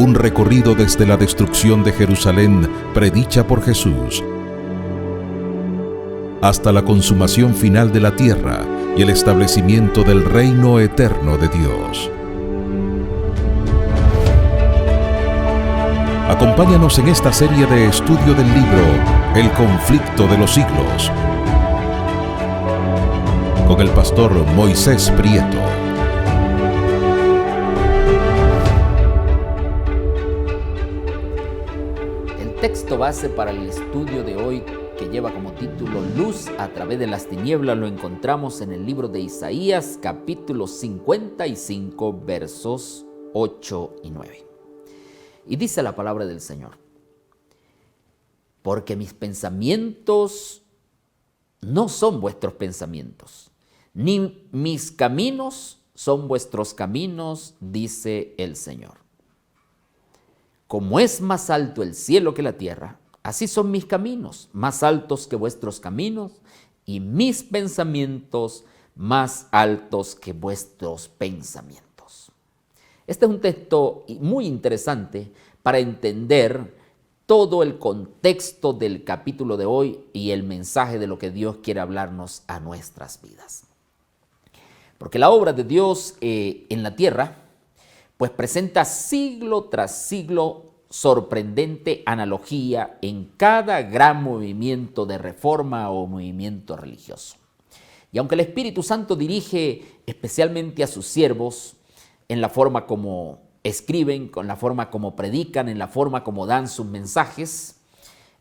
Un recorrido desde la destrucción de Jerusalén, predicha por Jesús, hasta la consumación final de la tierra y el establecimiento del reino eterno de Dios. Acompáñanos en esta serie de estudio del libro El conflicto de los siglos, con el pastor Moisés Prieto. El texto base para el estudio de hoy, que lleva como título Luz a través de las tinieblas, lo encontramos en el libro de Isaías, capítulo 55, versos 8 y 9. Y dice la palabra del Señor: porque mis pensamientos no son vuestros pensamientos, ni mis caminos son vuestros caminos, dice el Señor. Como es más alto el cielo que la tierra, así son mis caminos, más altos que vuestros caminos, y mis pensamientos más altos que vuestros pensamientos. Este es un texto muy interesante para entender todo el contexto del capítulo de hoy y el mensaje de lo que Dios quiere hablarnos a nuestras vidas. Porque la obra de Dios en la tierra, pues presenta siglo tras siglo sorprendente analogía en cada gran movimiento de reforma o movimiento religioso. Y aunque el Espíritu Santo dirige especialmente a sus siervos en la forma como escriben, con la forma como predican, en la forma como dan sus mensajes,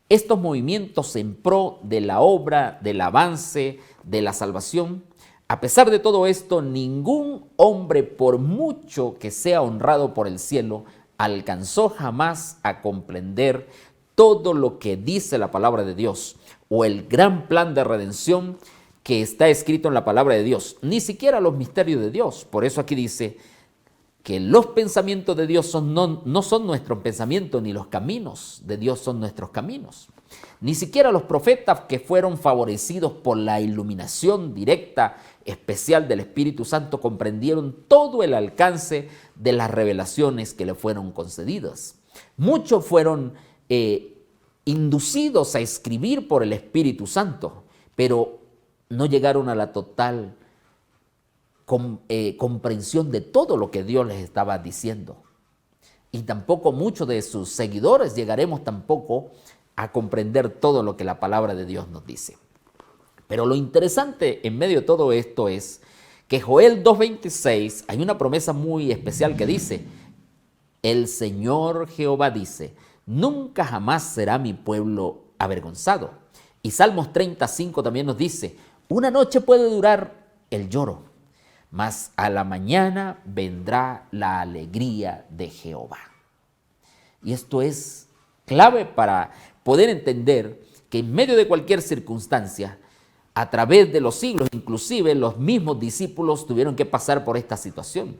estos movimientos en pro de la obra, del avance, de la salvación, a pesar de todo esto, ningún hombre, por mucho que sea honrado por el cielo, alcanzó jamás a comprender todo lo que dice la palabra de Dios o el gran plan de redención que está escrito en la palabra de Dios, ni siquiera los misterios de Dios. Por eso aquí dice que los pensamientos de Dios no son nuestros pensamientos, ni los caminos de Dios son nuestros caminos. Ni siquiera los profetas que fueron favorecidos por la iluminación directa especial del Espíritu Santo comprendieron todo el alcance de las revelaciones que le fueron concedidas. Muchos fueron inducidos a escribir por el Espíritu Santo, pero no llegaron a la total comprensión de todo lo que Dios les estaba diciendo. Y tampoco muchos de sus seguidores llegaremos tampoco a comprender todo lo que la palabra de Dios nos dice. Pero lo interesante en medio de todo esto es que Joel 2:26 hay una promesa muy especial que dice: el Señor Jehová dice, nunca jamás será mi pueblo avergonzado. Y Salmos 35 también nos dice: una noche puede durar el lloro, mas a la mañana vendrá la alegría de Jehová. Y esto es clave para poder entender que en medio de cualquier circunstancia, a través de los siglos, inclusive los mismos discípulos tuvieron que pasar por esta situación.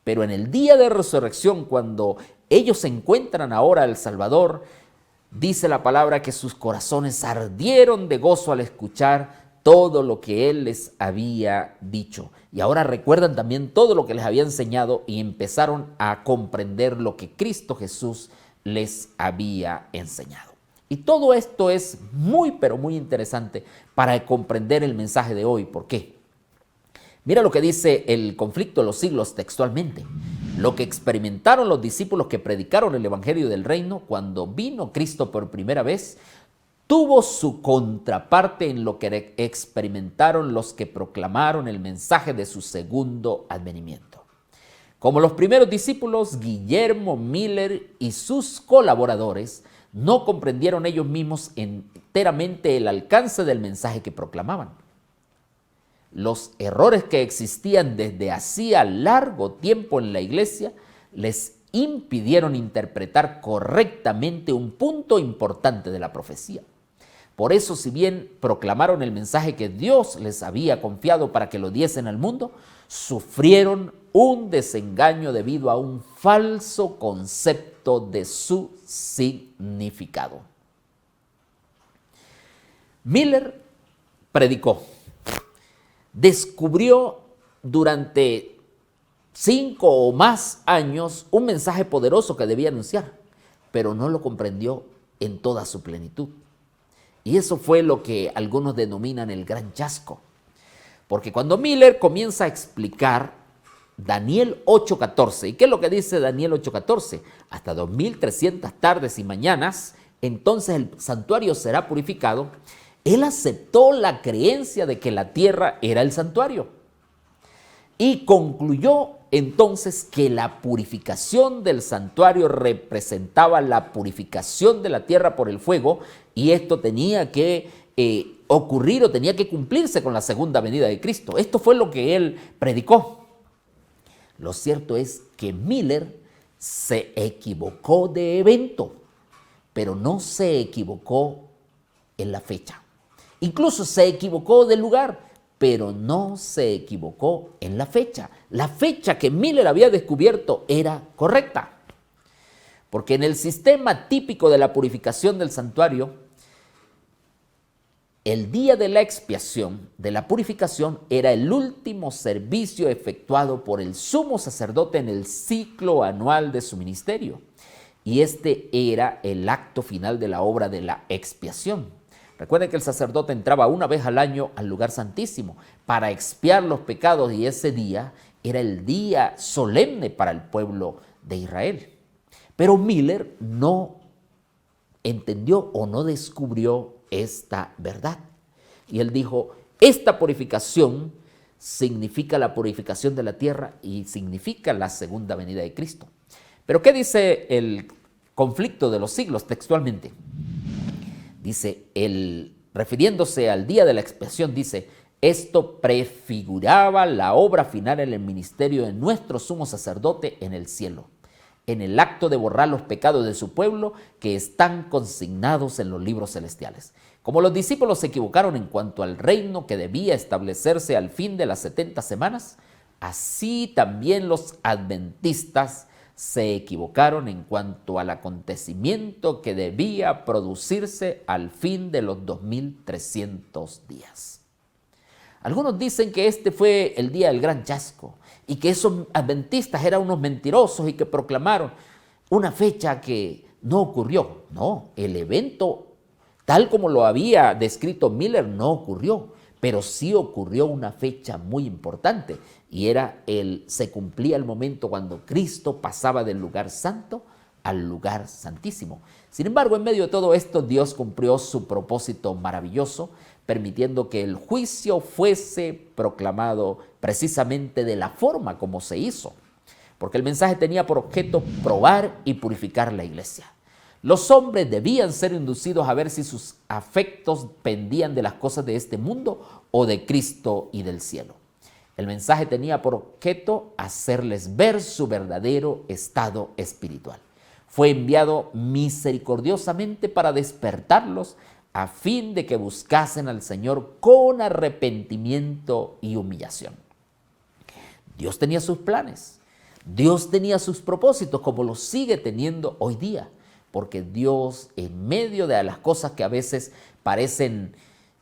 Pero en el día de resurrección, cuando ellos encuentran ahora al Salvador, dice la palabra que sus corazones ardieron de gozo al escuchar todo lo que Él les había dicho. Y ahora recuerdan también todo lo que les había enseñado y empezaron a comprender lo que Cristo Jesús les había enseñado. Y todo esto es muy, pero muy interesante para comprender el mensaje de hoy. ¿Por qué? Mira lo que dice el conflicto de los siglos textualmente. Lo que experimentaron los discípulos que predicaron el evangelio del reino cuando vino Cristo por primera vez, tuvo su contraparte en lo que experimentaron los que proclamaron el mensaje de su segundo advenimiento. Como los primeros discípulos, Guillermo Miller y sus colaboradores no comprendieron ellos mismos enteramente el alcance del mensaje que proclamaban. Los errores que existían desde hacía largo tiempo en la iglesia les impidieron interpretar correctamente un punto importante de la profecía. Por eso, si bien proclamaron el mensaje que Dios les había confiado para que lo diesen al mundo, sufrieron un desengaño debido a un falso concepto de su significado. Miller predicó, descubrió durante 5 o más años un mensaje poderoso que debía anunciar, pero no lo comprendió en toda su plenitud. Y eso fue lo que algunos denominan el gran chasco. Porque cuando Miller comienza a explicar Daniel 8:14, ¿y qué es lo que dice Daniel 8:14? Hasta 2300 tardes y mañanas, entonces el santuario será purificado. Él aceptó la creencia de que la tierra era el santuario y concluyó entonces que la purificación del santuario representaba la purificación de la tierra por el fuego, y esto tenía que ocurrir o tenía que cumplirse con la segunda venida de Cristo. Esto fue lo que él predicó. Lo cierto es que Miller se equivocó de evento, pero no se equivocó en la fecha. Incluso se equivocó de lugar, pero no se equivocó en la fecha. La fecha que Miller había descubierto era correcta, porque en el sistema típico de la purificación del santuario, el día de la expiación, de la purificación, era el último servicio efectuado por el sumo sacerdote en el ciclo anual de su ministerio. Y este era el acto final de la obra de la expiación. Recuerden que el sacerdote entraba una vez al año al lugar santísimo para expiar los pecados, y ese día era el día solemne para el pueblo de Israel. Pero Miller no entendió o no descubrió esta verdad. Y él dijo, esta purificación significa la purificación de la tierra y significa la segunda venida de Cristo. Pero ¿qué dice el conflicto de los siglos textualmente? Dice, refiriéndose al día de la expiación, dice, esto prefiguraba la obra final en el ministerio de nuestro sumo sacerdote en el cielo, en el acto de borrar los pecados de su pueblo que están consignados en los libros celestiales. Como los discípulos se equivocaron en cuanto al reino que debía establecerse al fin de las 70 semanas, así también los adventistas se equivocaron en cuanto al acontecimiento que debía producirse al fin de los 2300 días. Algunos dicen que este fue el día del gran chasco y que esos adventistas eran unos mentirosos y que proclamaron una fecha que no ocurrió. No, el evento, tal como lo había descrito Miller, no ocurrió, pero sí ocurrió una fecha muy importante, y se cumplía el momento cuando Cristo pasaba del lugar santo al lugar santísimo. Sin embargo, en medio de todo esto, Dios cumplió su propósito maravilloso, permitiendo que el juicio fuese proclamado precisamente de la forma como se hizo, porque el mensaje tenía por objeto probar y purificar la iglesia. Los hombres debían ser inducidos a ver si sus afectos pendían de las cosas de este mundo o de Cristo y del cielo. El mensaje tenía por objeto hacerles ver su verdadero estado espiritual. Fue enviado misericordiosamente para despertarlos a fin de que buscasen al Señor con arrepentimiento y humillación. Dios tenía sus planes, Dios tenía sus propósitos, como los sigue teniendo hoy día, porque Dios, en medio de las cosas que a veces parecen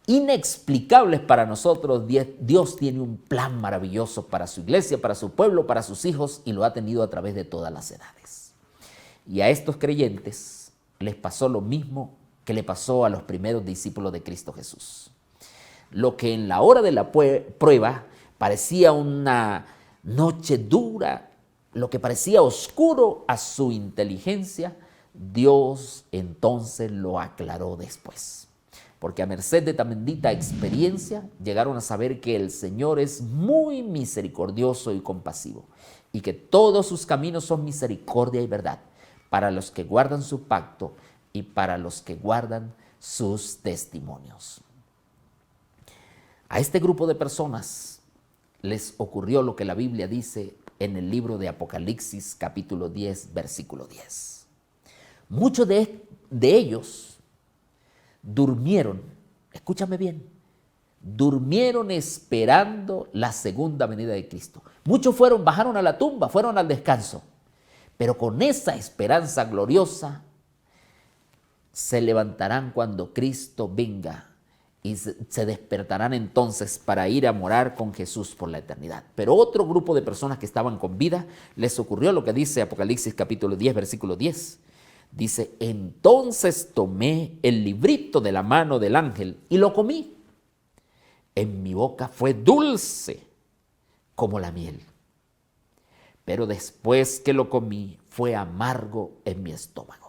inexplicables para nosotros, Dios tiene un plan maravilloso para su iglesia, para su pueblo, para sus hijos, y lo ha tenido a través de todas las edades. Y a estos creyentes les pasó lo mismo que le pasó a los primeros discípulos de Cristo Jesús. Lo que en la hora de la prueba parecía una noche dura, lo que parecía oscuro a su inteligencia, Dios entonces lo aclaró después. Porque a merced de tan bendita experiencia llegaron a saber que el Señor es muy misericordioso y compasivo, y que todos sus caminos son misericordia y verdad para los que guardan su pacto y para los que guardan sus testimonios. A este grupo de personas les ocurrió lo que la Biblia dice en el libro de Apocalipsis capítulo 10, versículo 10. Muchos de ellos durmieron, escúchame bien, durmieron esperando la segunda venida de Cristo. Muchos bajaron a la tumba, fueron al descanso, pero con esa esperanza gloriosa se levantarán cuando Cristo venga y se despertarán entonces para ir a morar con Jesús por la eternidad. Pero otro grupo de personas que estaban con vida, les ocurrió lo que dice Apocalipsis capítulo 10, versículo 10. Dice, entonces tomé el librito de la mano del ángel y lo comí. En mi boca fue dulce como la miel, pero después que lo comí fue amargo en mi estómago.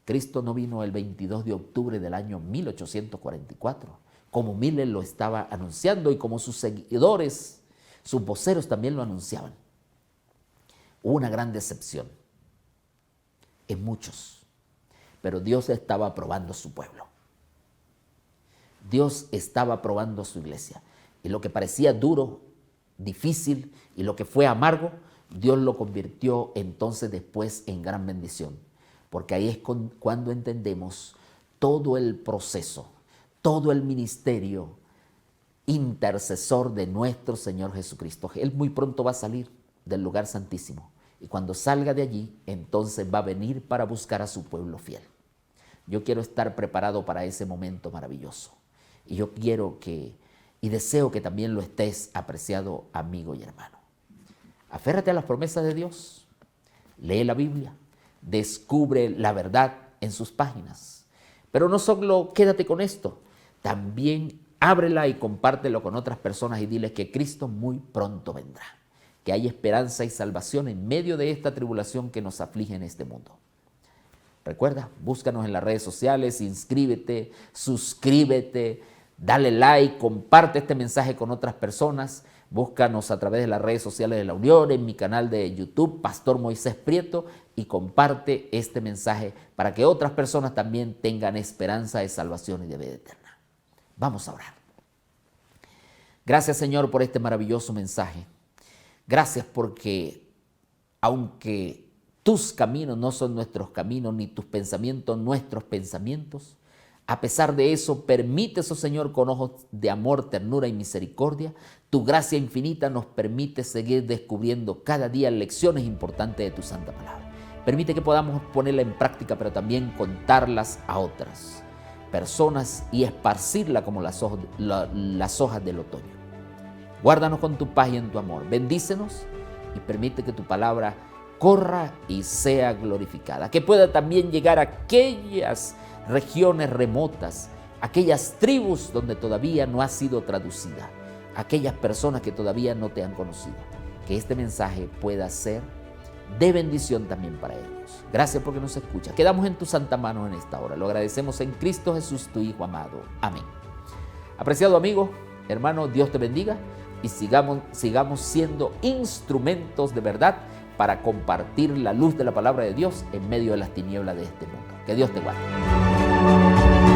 Cristo no vino el 22 de octubre del año 1844, como Miller lo estaba anunciando y como sus seguidores, sus voceros también lo anunciaban. Hubo una gran decepción en muchos, pero Dios estaba probando su pueblo. Dios estaba probando su iglesia. Y lo que parecía duro, difícil y lo que fue amargo, Dios lo convirtió entonces después en gran bendición. Porque ahí es cuando entendemos todo el proceso, todo el ministerio intercesor de nuestro Señor Jesucristo. Él muy pronto va a salir del lugar santísimo. Y cuando salga de allí, entonces va a venir para buscar a su pueblo fiel. Yo quiero estar preparado para ese momento maravilloso. Y yo quiero y deseo que también lo estés, apreciado amigo y hermano. Aférrate a las promesas de Dios. Lee la Biblia. Descubre la verdad en sus páginas. Pero no solo quédate con esto. También ábrela y compártelo con otras personas y diles que Cristo muy pronto vendrá. Que hay esperanza y salvación en medio de esta tribulación que nos aflige en este mundo. Recuerda, búscanos en las redes sociales, inscríbete, suscríbete, dale like, comparte este mensaje con otras personas. Búscanos a través de las redes sociales de la Unión, en mi canal de YouTube, Pastor Moisés Prieto, y comparte este mensaje para que otras personas también tengan esperanza de salvación y de vida eterna. Vamos a orar. Gracias, Señor, por este maravilloso mensaje. Gracias porque aunque tus caminos no son nuestros caminos, ni tus pensamientos nuestros pensamientos, a pesar de eso, permites, oh Señor, con ojos de amor, ternura y misericordia, tu gracia infinita nos permite seguir descubriendo cada día lecciones importantes de tu santa palabra. Permite que podamos ponerla en práctica, pero también contarlas a otras personas y esparcirla como las hojas del otoño. Guárdanos con tu paz y en tu amor. Bendícenos y permite que tu palabra corra y sea glorificada. Que pueda también llegar a aquellas regiones remotas, aquellas tribus donde todavía no ha sido traducida, aquellas personas que todavía no te han conocido. Que este mensaje pueda ser de bendición también para ellos. Gracias porque nos escuchas. Quedamos en tu santa mano en esta hora. Lo agradecemos en Cristo Jesús, tu Hijo amado. Amén. Apreciado amigo, hermano, Dios te bendiga y sigamos siendo instrumentos de verdad para compartir la luz de la palabra de Dios en medio de las tinieblas de este mundo. Que Dios te guarde.